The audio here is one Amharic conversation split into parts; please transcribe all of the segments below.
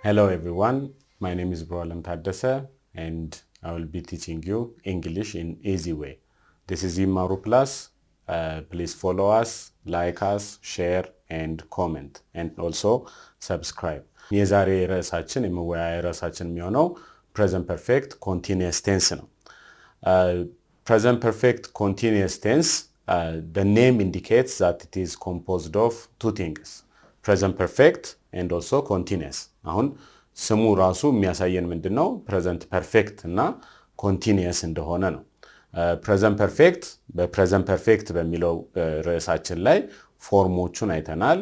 Hello everyone, my name is Broalam Taddasa and I will be teaching you English in easy way. This is ይማሩ plus. Please follow us, like us, share and comment and also subscribe. የዛሬ ርዕሳችን የመወያያ ርዕሳችን የሚሆነው present perfect continuous tense ነው። Present perfect continuous tense, the name indicates that it is composed of two things. Present perfect and also continuous. አሁን ስሙ ራሱ የሚያሳየን ምንድነው present perfect እና continuous እንደሆነ ነው። present perfect በpresent perfect በሚለው ርዕሳችን ላይ ፎርሞቹን አይተናል።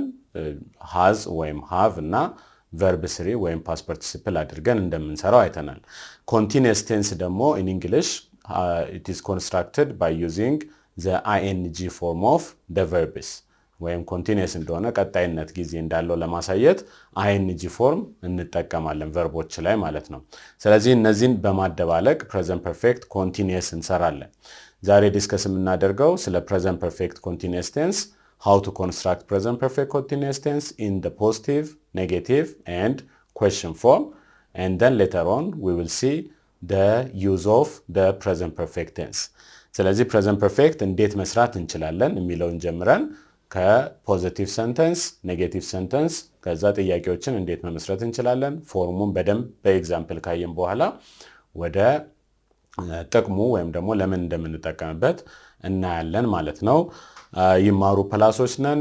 has ወይም have እና verb 3 ወይም past participle አድርገን እንደምንሰራው አይተናል። continuous tense ደግሞ in English it is constructed by using the ing form of the verbs. ወይም continuous እንደሆነ ቀጣይነት ጊዜ እንዳለው ለማሳየት ing form እንጠቀማለን verboች ላይ ማለት ነው። ስለዚህ እነዚህን በማደባለቅ present perfect continuous እንሰራለን። ዛሬ ዲስከስ የምናደርገው ስለ present perfect continuous tense, how to construct present perfect continuous tense in the positive, negative and question form, and then later on we will see the use of the present perfect tense. ስለዚህ present perfect እንዴት መስራት እንችላለን የሚለውን ጀምረን ከፖዚቲቭ ሰንተንስ፣ ኔጌቲቭ ሰንተንስ ከዛ ጥያቄዎችን እንዴት መመስረት እንችላለን ፎርሙን በደንብ በኤግዛምፕል ካየን በኋላ ወደ ጥቅሙ ወይም ደግሞ ለምን እንደምንጠቀምበት እናያለን ማለት ነው። ይማሩ ፕላሶች ነን።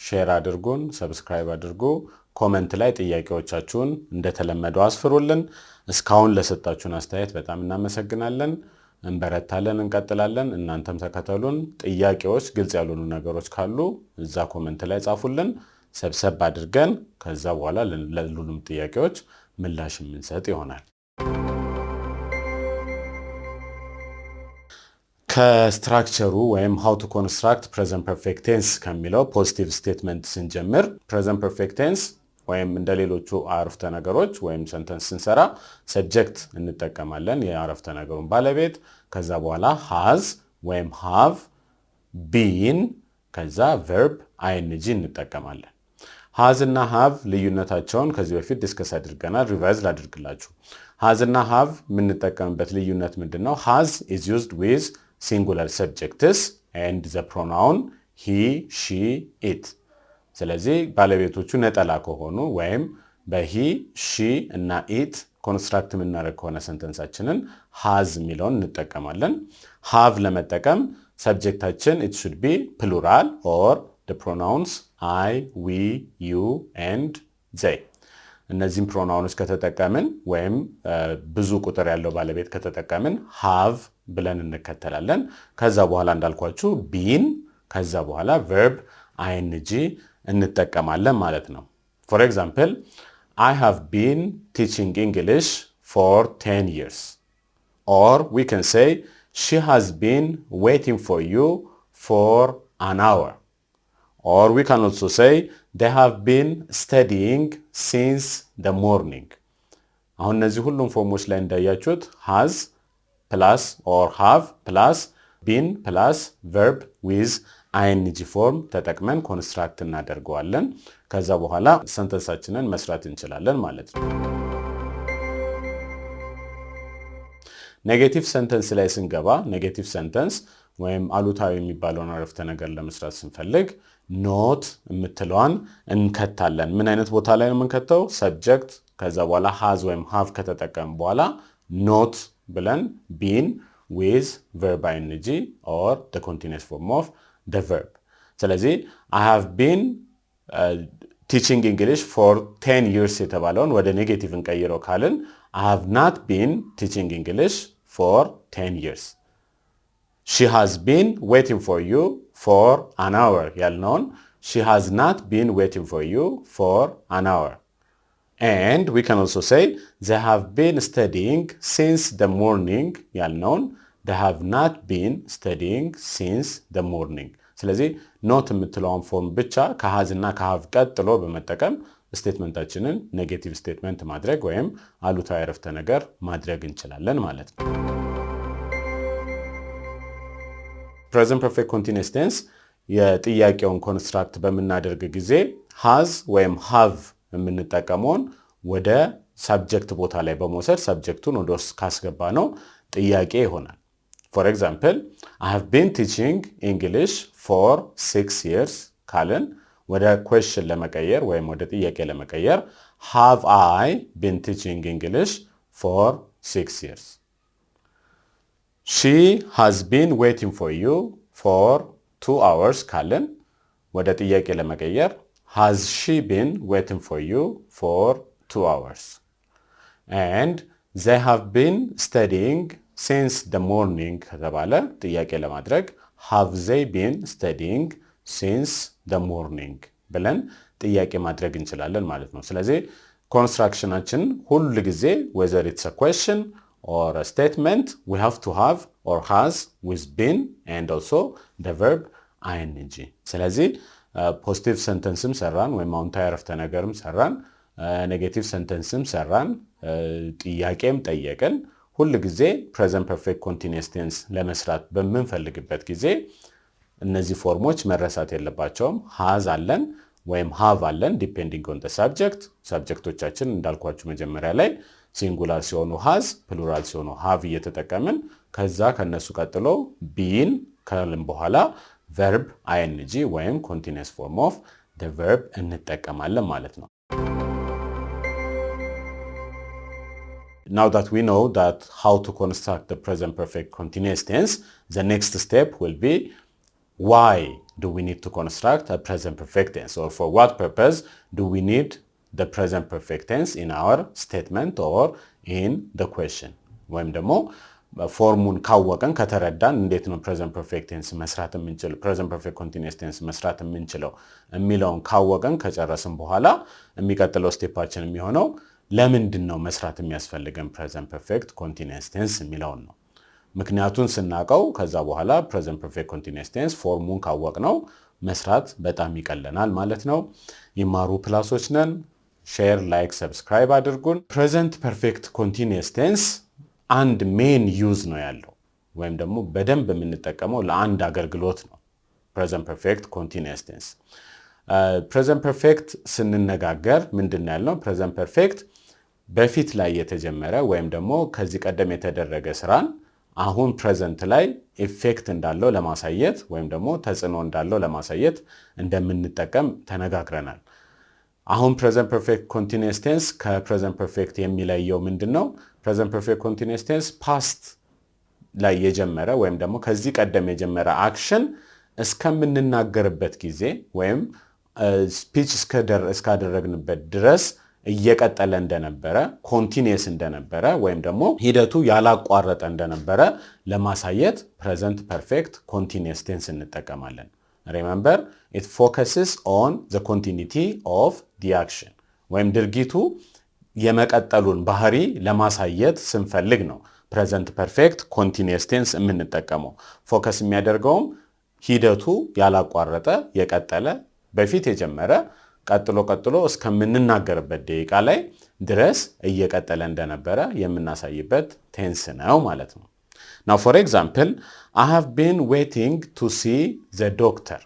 ሼር አድርጉን፣ ሰብስክራይብ አድርጉ፣ ኮሜንት ላይ ጥያቄዎቻችሁን እንደተለመደው አስፍሩልን። እስካሁን ለሰጣችሁን አስተያየት በጣም እናመሰግናለን። እንበረታለን፣ እንቀጥላለን። እናንተም ተከተሉን። ጥያቄዎች፣ ግልጽ ያልሆኑ ነገሮች ካሉ እዛ ኮሜንት ላይ ጻፉልን። ሰብሰብ አድርገን ከዛ በኋላ ለሁሉም ጥያቄዎች ምላሽ የምንሰጥ ይሆናል። ከስትራክቸሩ ወይም how to construct present perfect tense ከሚለው positive statement ስንጀምር present perfect tense ወይም እንደሌሎቹ አረፍተ ነገሮች ወይም ሰንተንስ ስንሰራ subject እንጠቀማለን የአረፍተ ነገሩን ባለቤት፣ ከዛ በኋላ has ወይም have been፣ ከዛ verb ing እንጠቀማለን። has እና have ልዩነታቸውን ከዚህ በፊት ዲስከስ አድርገናል። ሪቫይዝ ላድርግላችሁ። has እና have የምንጠቀምበት ልዩነት ምንድነው? has is used with singular subjects and the pronoun he, she, it. ስለዚህ ባለቤቶቹ ነጠላ ከሆኑ ወይም በሂ ሺ እና ኢት ኮንስትራክት የምናደርግ ከሆነ ሰንተንሳችንን has የሚለውን እንጠቀማለን። have ለመጠቀም ሰብጀክታችን it should be plural or the pronouns I, we, you and they. እነዚህን ፕሮናውንስ ከተጠቀምን ወይም ብዙ ቁጥር ያለው ባለቤት ከተጠቀምን have ብለን እንከተላለን። ከዛ በኋላ እንዳልኳችሁ been፣ ከዛ በኋላ verb ing እንጠቀማለን ማለት ነው። For example, I have been teaching English for 10 years. Or we can say she has been waiting for you for an hour. Or we can also say they have been studying since the morning. አሁን እነዚህ ሁሉም ፎርሞች ላይ እንዳያችሁት has plus or have plus been plus verb with ing form ተጠቅመን ኮንስትራክት እናደርገዋለን። ከዛ በኋላ ሰንተንሳችንን መስራት እንችላለን ማለት ነው። ኔጌቲቭ ሰንተንስ ላይ ስንገባ ኔጌቲቭ ሰንተንስ ወይም አሉታዊ የሚባለውን አረፍተ ነገር ለመስራት ስንፈልግ ኖት የምትለዋን እንከታለን። ምን አይነት ቦታ ላይ ነው የምንከተው? ሰብጀክት፣ ከዛ በኋላ has ወይም have ከተጠቀም በኋላ ኖት ብለን been with verb ing or the continuous form of the verb. ስለዚህ I have been teaching English for 10 years የተባለውን ወደ ኔጌቲቭ እንቀይረው ካልን I have not been teaching English for 10 years. She has been waiting for you for an hour ያልነውን she has not been waiting for you for an hour. And we can also say they have been studying since the morning ያልነውን they have not been studying since the morning. ስለዚህ ኖት የምትለውን ፎርም ብቻ ከሃዝ እና ከሃቭ ቀጥሎ በመጠቀም ስቴትመንታችንን ኔጌቲቭ ስቴትመንት ማድረግ ወይም አሉታዊ አረፍተ ነገር ማድረግ እንችላለን ማለት ነው። present perfect continuous tense የጥያቄውን ኮንስትራክት በመናደርግ ጊዜ has ወይም have የምንጠቀመውን ወደ ሰብጀክት ቦታ ላይ በመውሰድ ሰብጀክቱን ወደ ውስጥ ካስገባ ነው ጥያቄ ይሆናል። For example, I have been teaching English for 6 years ካልን ወደ question ለመቀየር ወይም ወደ ጥያቄ ለመቀየር have I been teaching English for 6 years? She has been waiting for you for 2 hours ካልን ወደ ጥያቄ ለመቀየር has she been waiting for you for 2 hours? And they have been studying since the morning ከተባለ ጥያቄ ለማድረግ have they been studying since the morning ብለን ጥያቄ ማድረግ እንችላለን ማለት ነው። ስለዚህ ኮንስትራክሽናችን ሁሉ ጊዜ whether it's a question or a statement we have to have or has with been and also the verb ing። ስለዚህ ፖዚቲቭ ሰንተንስም ሰራን ወይም አዎንታዊ አረፍተ ነገርም ሰራን፣ ኔጌቲቭ ሰንተንስም ሰራን፣ ጥያቄም ጠየቅን፣ ሁሉ ጊዜ ፕሬዘንት ፐርፌክት ኮንቲኒየስ ቴንስ ለመስራት በምንፈልግበት ጊዜ እነዚህ ፎርሞች መረሳት የለባቸውም። has አለን ወይም have አለን ዲፔንዲንግ ኦን ዘ ሰብጀክት። ሰብጀክቶቻችን እንዳልኳችሁ መጀመሪያ ላይ ሲንጉላር ሲሆኑ has፣ ፕሉራል ሲሆኑ have እየተጠቀምን ከዛ ከነሱ ቀጥሎ been ካልን በኋላ verb ing ወይም continuous form of the verb እንጠቀማለን ማለት ነው። Now that we know that how to construct the present perfect continuous tense, the next step will be why do we need to construct a present perfect tense, or for what purpose do we need the present perfect tense in our statement or in the question? ወይም ደግሞ ፎርሙን ካወቀን ከተረዳን እንዴት ነው present perfect tense መስራት የምንችለው present perfect continuous tense መስራት የምንችለው የሚለውን ካወቀን ከጨረስን በኋላ የሚቀጥለው ስቴፓችን የሚሆነው ለምንድን ነው መስራት የሚያስፈልገን present perfect continuous tense የሚለውን ነው። ምክንያቱን ስናቀው ከዛ በኋላ present perfect continuous tense ፎርሙን ካወቅነው መስራት በጣም ይቀለናል ማለት ነው። ይማሩ ፕላሶች ነን። ሼር፣ ላይክ፣ ሰብስክራይብ አድርጉን። present perfect continuous tense አንድ ሜን ዩዝ ነው ያለው ወይም ደግሞ በደንብ የምንጠቀመው ለአንድ አገልግሎት ነው present perfect continuous tense። present perfect ስንነጋገር ምንድነው ያልነው? present perfect በፊት ላይ የተጀመረ ወይም ደግሞ ከዚህ ቀደም የተደረገ ስራን አሁን ፕሬዘንት ላይ ኢፌክት እንዳለው ለማሳየት ወይም ደግሞ ተጽዕኖ እንዳለው ለማሳየት እንደምንጠቀም ተነጋግረናል። አሁን present perfect continuous tense ከpresent perfect የሚለየው ምንድነው? present perfect continuous tense past ላይ የጀመረ ወይም ደግሞ ከዚህ ቀደም የጀመረ አክሽን እስከምንናገርበት ጊዜ ወይም ስፒች እስካደረግንበት ድረስ እየቀጠለ እንደነበረ ኮንቲኒየስ እንደነበረ ወይም ደግሞ ሂደቱ ያላቋረጠ እንደነበረ ለማሳየት present perfect continuous tense እንጠቀማለን። Remember, it focuses on the continuity of the action ወይም ድርጊቱ የመቀጠሉን ባህሪ ለማሳየት ስንፈልግ ነው present perfect continuous tense የምንጠቀመው። ፎከስ የሚያደርገውም ሂደቱ ያላቋረጠ የቀጠለ በፊት የጀመረ ቀጥሎ እስከምንናገርበት ደቂቃ ላይ ድረስ እየቀጠለ እንደነበረ የምናሳይበት ቴንስ ነው ማለት ነው። Now for example, I have been waiting to see the doctor.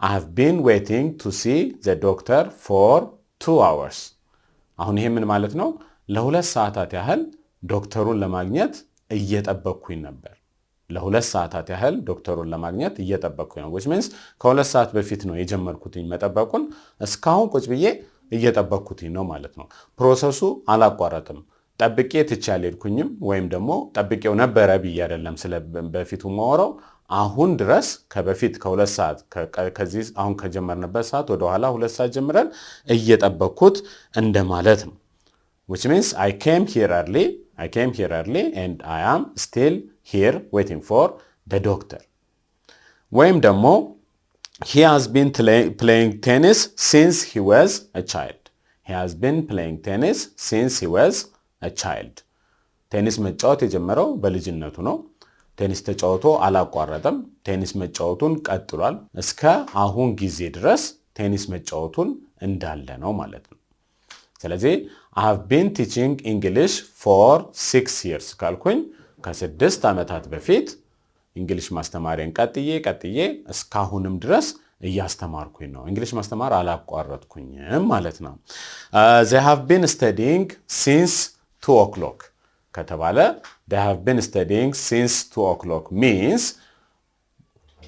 I have been waiting to see the doctor for 2 hours. አሁን ይሄ ምን ማለት ነው? ለሁለት ሰዓታት ያህል ዶክተሩን ለማግኘት እየጠበቅኩኝ ነበር። ለሁለት ሰዓታት ያህል ዶክተሩን ለማግኘት እየጠበቅኩኝ ነው። which means ከሁለት ሰዓት በፊት ነው የጀመርኩትኝ መጠበቁን እስካሁን ቁጭ ብዬ እየጠበቅኩትኝ ነው ማለት ነው። ፕሮሰሱ አላቋረጥም። ጠብቄ ትቼ አልሄድኩኝም ወይም ደግሞ ጠብቄው ነበረ ብዬ አይደለም ስለ በፊቱ ማወራው አሁን ድረስ ከበፊት ከሁለት ሰዓት ከዚህ አሁን ከጀመርንበት ሰዓት ወደ ኋላ ሁለት ሰዓት ጀምረን እየጠበቅኩት እንደማለት ነው። which means I came here early and I am still here waiting for the doctor. ወይም ደግሞ he has been playing tennis since he was a child. He has been playing tennis since he was a child. ቴኒስ መጫወት የጀመረው በልጅነቱ ነው። ቴኒስ ተጫውቶ አላቋረጠም። ቴኒስ መጫወቱን ቀጥሏል። እስከ አሁን ጊዜ ድረስ ቴኒስ መጫወቱን እንዳለ ነው ማለት ነው። ስለዚህ I have been teaching English for 6 years ካልኩኝ ከ6 ዓመታት በፊት እንግሊሽ ማስተማሪያን ቀጥዬ እስካሁንም ድረስ እያስተማርኩኝ ነው እንግሊሽ ማስተማር አላቋረጥኩኝም ማለት ነው they have been studying since 2 o'clock ከተባለ they have been studying since 2 o'clock means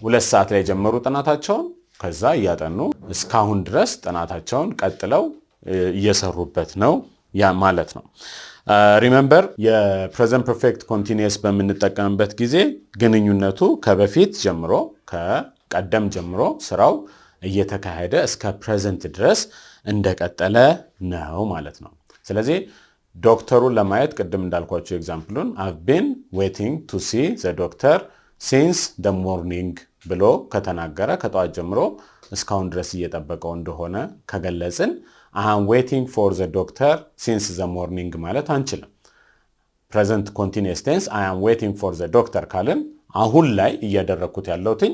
2 ሰዓት ላይ ጀመሩ ጥናታቸውን ከዛ ያጠኑ እስካሁን ድረስ ጥናታቸውን ቀጥለው እየሰሩበት ነው ያ ማለት ነው remember የpresent perfect continuous በምንጠቀምበት ጊዜ ግንኙነቱ ከበፊት ጀምሮ ከቀደም ጀምሮ ስራው እየተካሄደ እስከ present ድረስ እንደቀጠለ ነው ማለት ነው ስለዚህ ዶክተሩን ለማየት ቀደም እንዳልኳችሁ ኤግዛምፕሉን I've been waiting to see the doctor since the morning ብሎ ከተናገረ ከጧት ጀምሮ እስካሁን ድረስ እየጠበቀው እንደሆነ ከገለጽን I am waiting for the doctor since the morning ማለት አንችልም present continuous tense I am waiting for the doctor ካልን አሁን ላይ እያደረኩት ያለውትኝ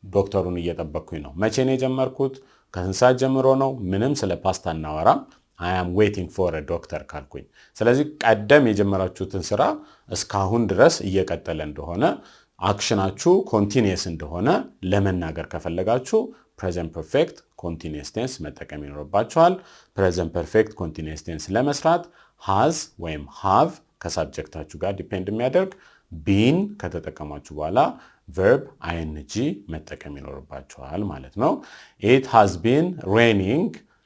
ዶክተሩን እየጠበቅኩኝ ነው መቼ ነው የጀመርኩት ከስንት ሰዓት ጀምሮ ነው ምንም ስለ ፓስት አናወራም I am waiting for a doctor ካልኩኝ ስለዚህ ቀደም የጀመራችሁትን ስራ እስካሁን ድረስ እየቀጠለ እንደሆነ አክሽናችሁ continuous እንደሆነ ለመናገር ከፈለጋችሁ present perfect continuous tense መጠቀም ይኖርባችኋል present perfect continuous tense ለመስራት has ወይም have ከሳብጀክታችሁ ጋር ዲፔንድ የሚያደርግ been ከተጠቀማችሁ በኋላ verb ing መጠቀም ይኖርባችኋል ማለት ነው it has been raining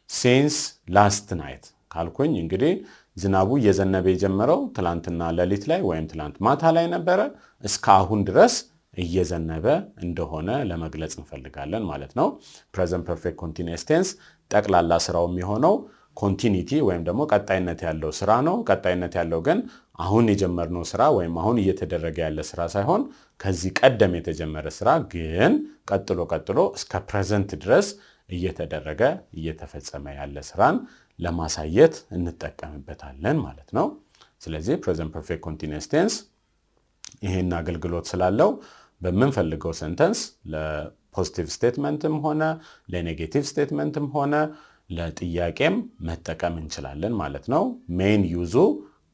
since last night ካልኩኝ እንግዲህ ዝናቡ እየዘነበ የጀመረው ትላንትና ሌሊት ላይ ወይም ትላንት ማታ ላይ ነበረ እስካሁን ድረስ እየዘነበ እንደሆነ ለመግለጽ እንፈልጋለን ማለት ነው present perfect continuous tense ጠቅላላ ስራው የሚሆነው continuity ወይም ደግሞ ቀጣይነት ያለው ስራ ነው ቀጣይነት ያለው ግን አሁን የጀመርነው ስራ ወይም አሁን እየተደረገ ያለ ስራ ሳይሆን ከዚህ ቀደም የተጀመረ ስራ ግን ቀጥሎ እስከ present ድረስ እየተደረገ እየተፈጸመ ያለ ስራን ለማሳየት እንጠቀምበታለን ማለት ነው ስለዚህ present perfect continuous tense ይሄን አገልግሎት ስላለው በመንፈልገው ሰንተንስ ለፖዚቲቭ ስቴትመንትም ሆነ ለኔጌቲቭ ስቴትመንትም ሆነ ለጥያቄም መጠቀም እንችላለን ማለት ነው ሜን ዩዙ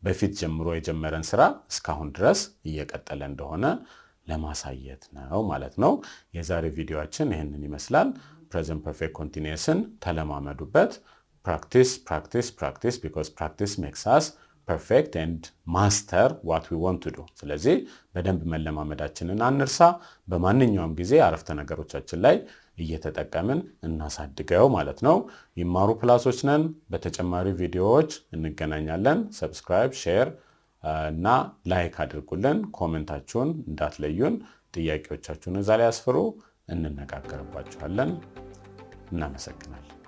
በፊት ጀምሮ የጀመረን ስራ እስካሁን ድረስ እየቀጠለ እንደሆነ ለማሳየት ነው ማለት ነው የዛሬ ቪዲዮአችን ይሄንን ይመስላል present perfect continuousን ተለማመዱበት practice because practice makes us perfect and master what we want to do ስለዚህ በደንብ መለማመዳችንን አንርሳ በማንኛውም ጊዜ አረፍተ ነገሮቻችን ላይ እየተጠቀምን እናሳድገው ማለት ነው ይማሩ ፕላሶች ነን በተጨማሪ ቪዲዮዎች እንገናኛለን ሰብስክራይብ ሼር እና ላይክ አድርጉልን ኮሜንታችሁን እንዳትለዩን ጥያቄዎቻችሁን እዛ ላይ አስፍሩ እንነጋገርባችኋለን እናመሰግናለን